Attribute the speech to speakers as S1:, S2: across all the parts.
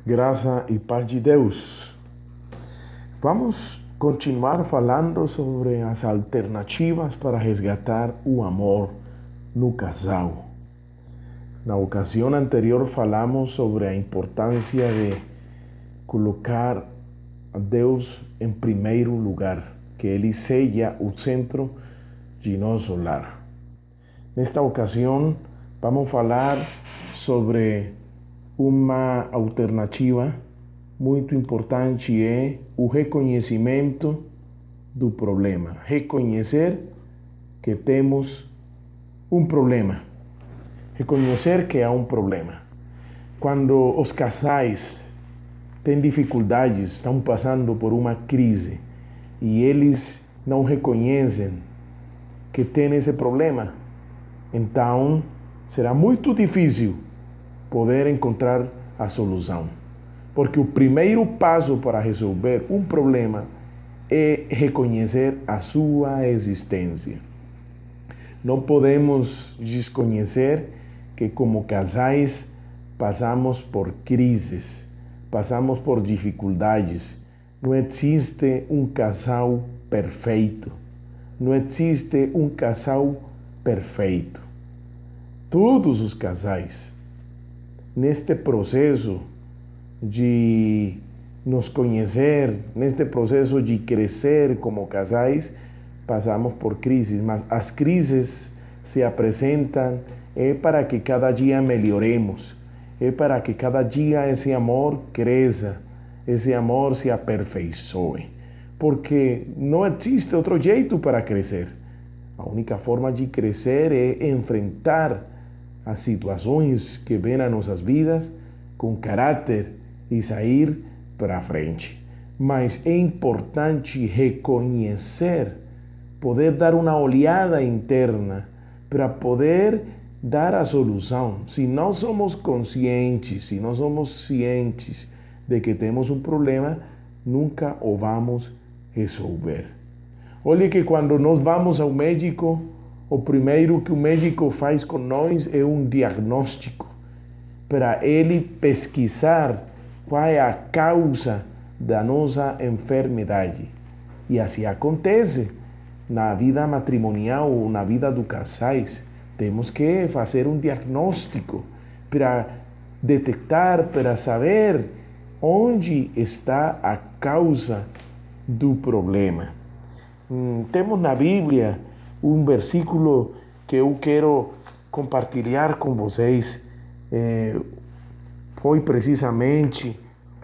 S1: Graça e paz de Deus. Vamos continuar falando sobre as alternativas para resgatar o amor no casal. Na ocasião anterior falamos sobre a importância de colocar a Deus em primeiro lugar, que Ele seja o centro de nosso lar. Nesta ocasião vamos falar sobre uma alternativa muito importante, é o reconhecimento do problema. Reconhecer que temos um problema. Reconhecer que há um problema. Quando os casais têm dificuldades, estão passando por uma crise e eles não reconhecem que tem esse problema, então será muito difícil poder encontrar a solução. Porque o primeiro passo para resolver um problema é reconhecer a sua existência. Não podemos desconhecer que como casais passamos por crises, passamos por dificuldades. Não existe um casal perfeito. Não existe um casal perfeito. Todos os casais, neste processo de nos conhecer, neste processo de crescer como casais, passamos por crises, mas as crises se apresentam para que cada dia melhoremos, para que cada dia esse amor cresça, esse amor se aperfeiçoe, porque não existe outro jeito para crescer. A única forma de crescer é enfrentar as situações que vêm a nossas vidas com caráter e sair para frente. Mas é importante reconhecer, poder dar uma olhada interna para poder dar a solução. Se não somos conscientes, se não somos cientes de que temos um problema, nunca o vamos resolver. Olhe que quando nós vamos ao médico, o primeiro que o médico faz com nós é um diagnóstico, para ele pesquisar qual é a causa da nossa enfermidade. E assim acontece na vida matrimonial ou na vida dos casais. Temos que fazer um diagnóstico para detectar, para saber onde está a causa do problema. Temos na Bíblia um versículo que eu quero compartilhar com vocês. Foi precisamente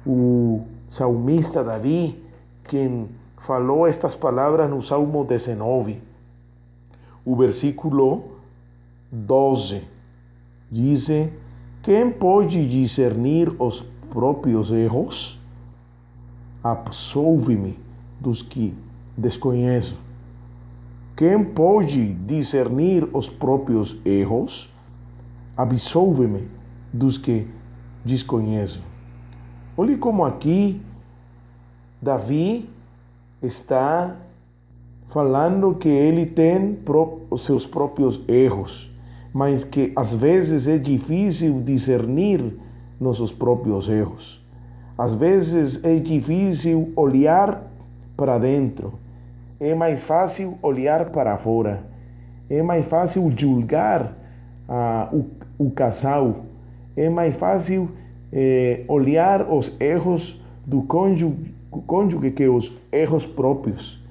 S1: o salmista Davi quem falou estas palavras no Salmo 19. O versículo 12 diz: quem pode discernir os próprios erros? Absolve-me dos que desconheço. Quem pode discernir os próprios erros? Absolve-me dos que desconheço. Olhe como aqui Davi está falando que ele tem os seus próprios erros, mas que às vezes é difícil discernir nossos próprios erros. Às vezes é difícil olhar para dentro. É mais fácil olhar para fora. É mais fácil julgar o casal. É mais fácil olhar os erros do cônjuge que os erros próprios.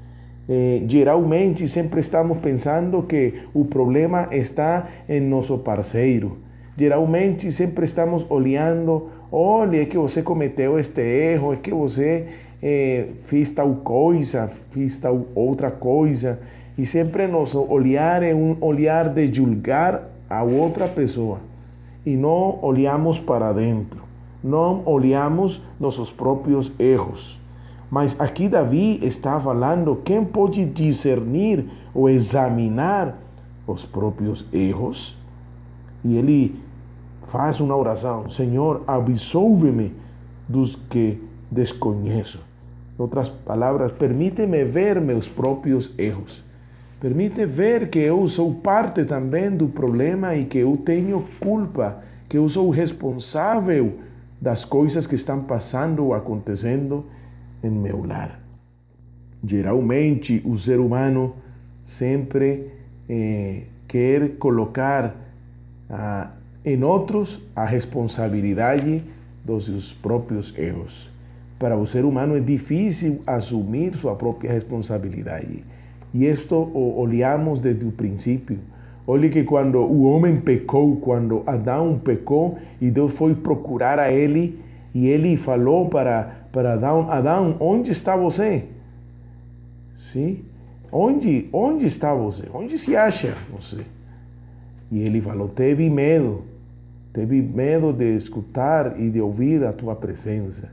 S1: Geralmente sempre estamos pensando que o problema está em nosso parceiro. Geralmente sempre estamos olhando: olha, é que você cometeu este erro, é que você fez tal coisa, fiz tal outra coisa. E sempre nosso olhar é um olhar de julgar a outra pessoa. E não olhamos para dentro. Não olhamos nossos próprios erros. Mas aqui Davi está falando: quem pode discernir ou examinar os próprios erros? E ele faz uma oração: Senhor, absolve-me dos que desconheço. Em outras palavras, permite-me ver meus próprios erros. Permite ver que eu sou parte também do problema e que eu tenho culpa, que eu sou responsável das coisas que estão passando ou acontecendo em meu lar. Geralmente, o ser humano sempre quer colocar em outros a responsabilidade dos seus próprios erros. Para o ser humano é difícil assumir sua própria responsabilidade. E isto olhamos desde o princípio. Olhe que quando o homem pecou, quando Adão pecou e Deus foi procurar a ele, e ele falou para Adão, onde está você? Sim? Onde está você? Onde se acha você? E ele falou, teve medo de escutar e de ouvir a tua presença.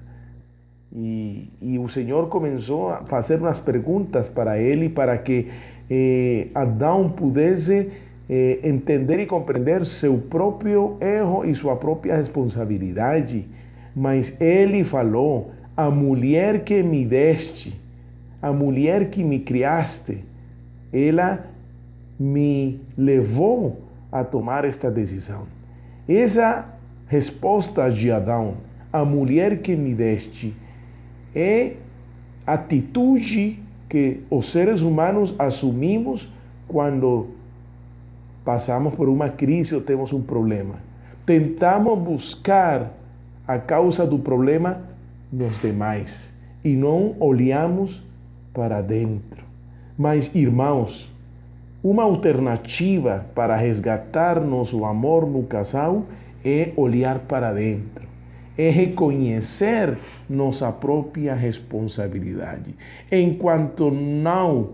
S1: E o Senhor começou a fazer umas perguntas para ele, para que Adão pudesse entender e compreender seu próprio erro e sua própria responsabilidade. Mas ele falou, a mulher que me deste, a mulher que me criaste, ela me levou a tomar esta decisão. Essa resposta de Adão, a mulher que me deste, é a atitude que os seres humanos assumimos quando passamos por uma crise ou temos um problema. Tentamos buscar a causa do problema nos demais e não olhamos para dentro. Mas, irmãos, uma alternativa para resgatar nosso amor no casal é olhar para dentro, é reconhecer nossa própria responsabilidade. Enquanto não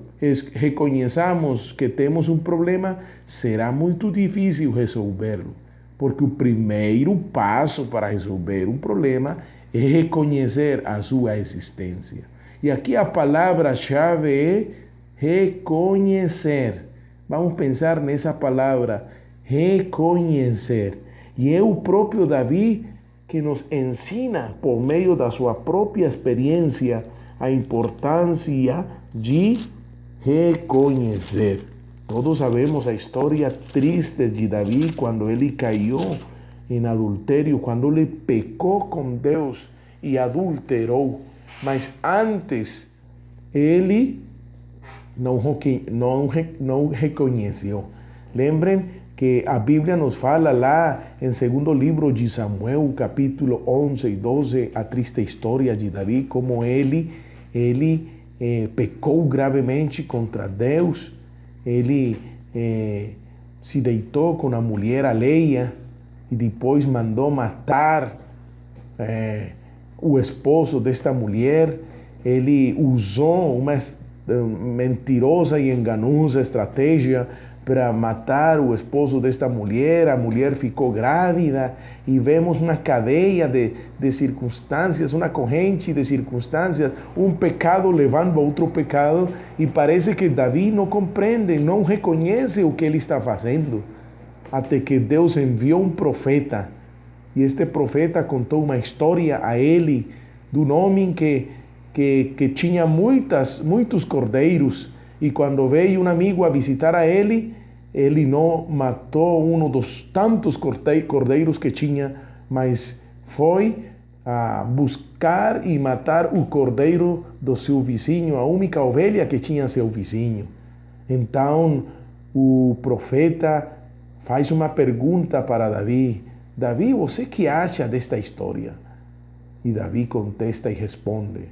S1: reconheçamos que temos um problema, será muito difícil resolvê-lo, porque o primeiro passo para resolver um problema é reconhecer a sua existência. E aqui a palavra-chave é reconhecer. Vamos pensar nessa palavra, reconhecer. E é o próprio Davi que nos ensina, por meio da sua própria experiência, a importância de reconhecer. Todos sabemos a história triste de Davi quando ele caiu em adultério, quando ele pecou com Deus e adulterou. Mas antes, ele não reconheceu. Lembrem que a Bíblia nos fala lá em segundo livro de Samuel, capítulo 11 e 12, a triste história de Davi, como ele pecou gravemente contra Deus, ele se deitou com a mulher alheia e depois mandou matar o esposo desta mulher. Ele usou uma mentirosa e enganosa estratégia para matar o esposo desta mulher. A mulher ficou grávida e vemos uma cadeia de circunstâncias, uma corrente de circunstâncias, um pecado levando a outro pecado, e parece que Davi não compreende, não reconhece o que ele está fazendo, até que Deus enviou um profeta, e este profeta contou uma história a ele de um homem que tinha muitos cordeiros, e quando veio um amigo a visitar a ele não matou um dos tantos cordeiros que tinha, mas foi a buscar e matar o cordeiro do seu vizinho, a única ovelha que tinha seu vizinho. Então o profeta faz uma pergunta para Davi: Davi, você que acha desta história? E Davi contesta e responde: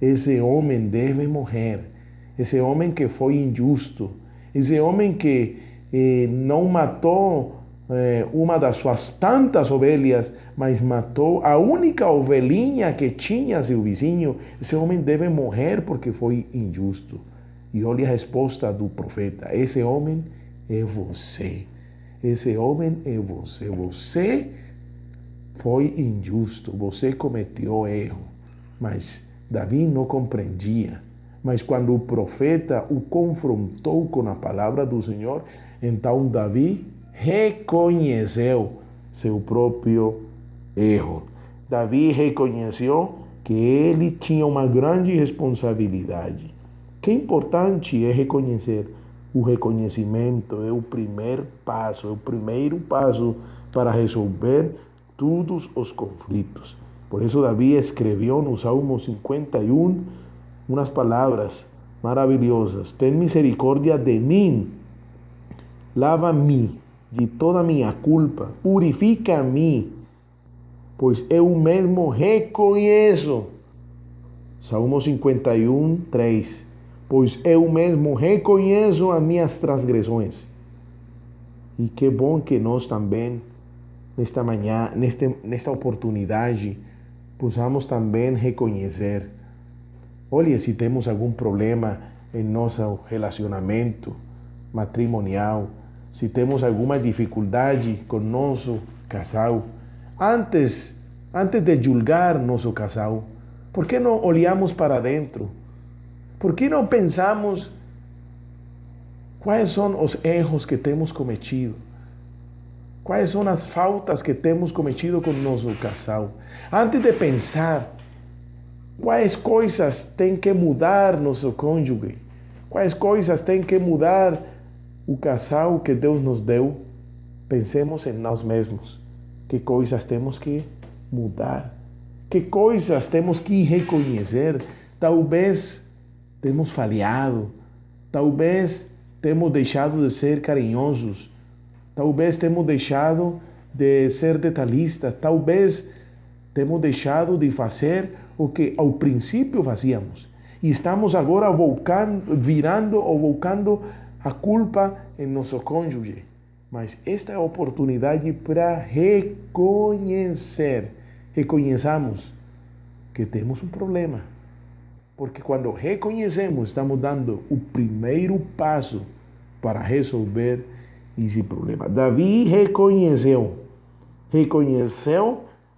S1: esse homem deve morrer. Esse homem que foi injusto, esse homem que não matou uma das suas tantas ovelhas, mas matou a única ovelhinha que tinha seu vizinho, esse homem deve morrer porque foi injusto. E olha a resposta do profeta: esse homem é você. Esse homem é você. Você foi injusto, você cometeu erro. Mas Davi não compreendia. Mas quando o profeta o confrontou com a palavra do Senhor, então Davi reconheceu seu próprio erro. Davi reconheceu que ele tinha uma grande responsabilidade. Que importante é reconhecer. O reconhecimento é o primeiro passo para resolver todos os conflitos. Por eso David escribió en el Salmo 51 unas palabras maravillosas. Ten misericordia de mí, lava-me de toda minha culpa, purifica-me, pois eu mesmo reconheço. Salmo 51, 3. Pois eu mesmo reconheço as minhas transgressões. E que bom que nós também, nesta manhã, nesta oportunidade, possamos também reconhecer. Olha, se temos algum problema em nosso relacionamento matrimonial, se temos alguma dificuldade com nosso casal, antes de julgar nosso casal, por que não olhamos para dentro? Por que não pensamos quais são os erros que temos cometido? Quais são as faltas que temos cometido com nosso casal? Antes de pensar quais coisas tem que mudar nosso cônjuge, quais coisas tem que mudar o casal que Deus nos deu, pensemos em nós mesmos. Que coisas temos que mudar? Que coisas temos que reconhecer? Talvez temos falhado, talvez temos deixado de ser carinhosos, talvez temos deixado de ser detalhistas, talvez temos deixado de fazer o que ao princípio fazíamos. E estamos agora volcando a culpa em nosso cônjuge. Mas esta é a oportunidade para reconheçamos que temos um problema. Porque quando reconhecemos, estamos dando o primeiro passo para resolver esse problema. Davi reconheceu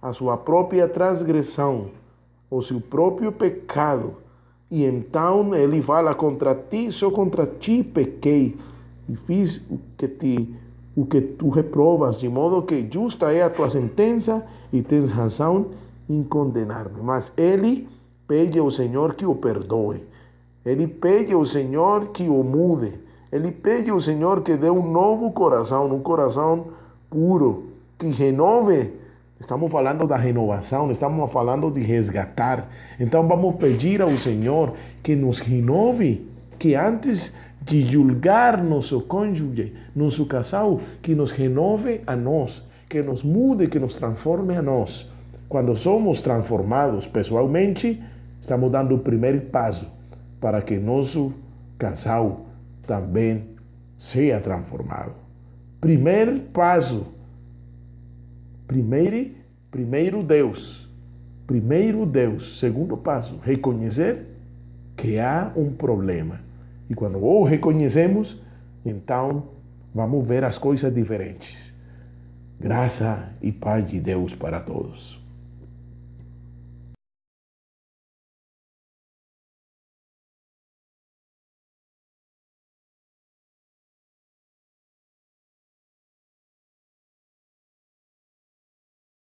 S1: a sua própria transgressão, o seu próprio pecado. E então ele fala: contra ti, só contra ti pequei e fiz o que tu reprovas, de modo que justa é a tua sentença e tens razão em condenar-me. Mas ele pede ao Senhor que o perdoe. Ele pede ao Senhor que o mude. Ele pede ao Senhor que dê um novo coração, um coração puro, que renove. Estamos falando da renovação, estamos falando de resgatar. Então vamos pedir ao Senhor que nos renove, que antes de julgar nosso cônjuge, nosso casal, que nos renove a nós, que nos mude, que nos transforme a nós. Quando somos transformados pessoalmente, estamos dando o primeiro passo para que nosso casal também seja transformado. Primeiro passo. Primeiro Deus. Segundo passo, reconhecer que há um problema. E quando o reconhecemos, então vamos ver as coisas diferentes. Graça e paz de Deus para todos.